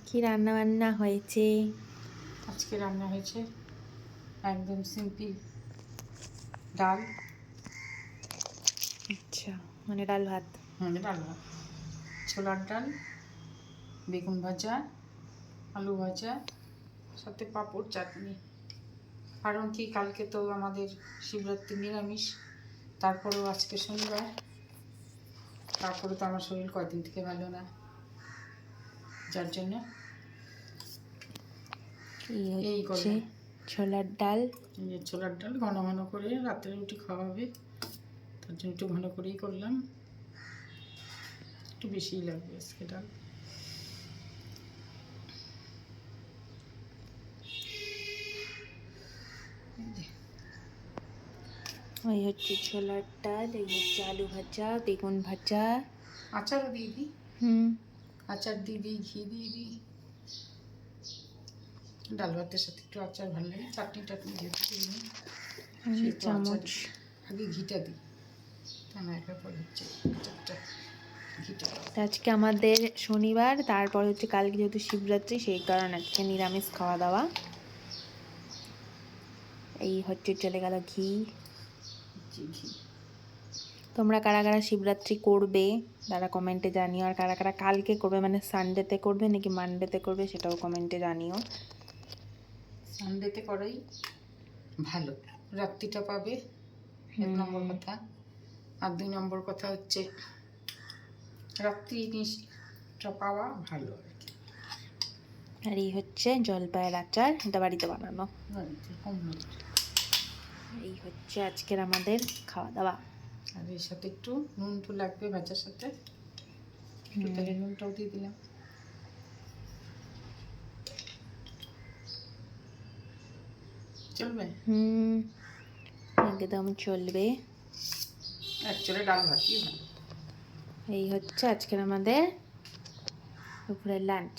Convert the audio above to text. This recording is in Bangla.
কি রান্না বান্না হয়েছে? আজকে রান্না হয়েছে একদম সিম্পল ডাল। আচ্ছা, মানে ডাল ভাত। ডাল ভাত, ছোলার ডাল, বেগুন ভাজা, আলু ভাজা, সাথে পাঁপড়, চাটনি। কারণ কি, কালকে তো আমাদের শিবরাত্রি নিরামিষ, তারপরেও আজকে শনিবার, তারপরে তো আমার শরীর কয়দিন থেকে ভালো না, যার জন্য এই হচ্ছে করলাম। ছোলার ডাল। ছোলার ডাল ঘন ঘন করে রাত্রে রুটি খাওয়া হবে, তার জন্য একটু ঘন করেই করলাম, একটু বেশিই লাগবে আজকে ডাল। ওই হচ্ছে ছোলার ডাল, এই হচ্ছে আলু ভাজা, বেগুন ভাজা, আচারও দিয়ে দিই। আচার দিয়ে দিই, ঘি দিয়ে দিই। ডাল ভাতের সাথে একটু আচার ভালো লাগে, চাটনি টাটনি যেহেতু দিই, সেহেতু আচার আগে ঘিটা দিই, তা না একা পরে হচ্ছে আচারটা ঘিটা। আজকে আমাদের শনিবার, তারপর হচ্ছে কালকে যেহেতু শিবরাত্রি, সেই কারণে আজকে নিরামিষ খাওয়া দাওয়া। এই হচ্ছে চলে গেল ঘি। ঘি। তোমরা কারা কারা শিবরাত্রি করবে তারা কমেন্টে জানিও, আর কারা কারা কালকে করবে, মানে সানডেতে করবে নাকি মানডেতে করবে সেটাও কমেন্টে জানিও। সানডেতে করাই ভালো, রাত্রিটা পাবে, এক নম্বর কথা। আর দুই নম্বর কথা হচ্ছে রাত্রি জিনিসটা পাওয়া ভালো আর কি। আর এই হচ্ছে জলপাইয়ের আচার, এটা বাড়িতে বানানো। এই হচ্ছে আজকের আমাদের খাওয়া দাওয়া। আর এর সাথে একটু নুন তো লাগবে, ভাজার সাথে একটু তেলের নুনটাও দিয়ে দিলাম। চলবে? একদম চলবে। অ্যাকচুয়ালি ডাল ভাতই ভালো। এই হচ্ছে আজকের আমাদের দুপুরের লাঞ্চ।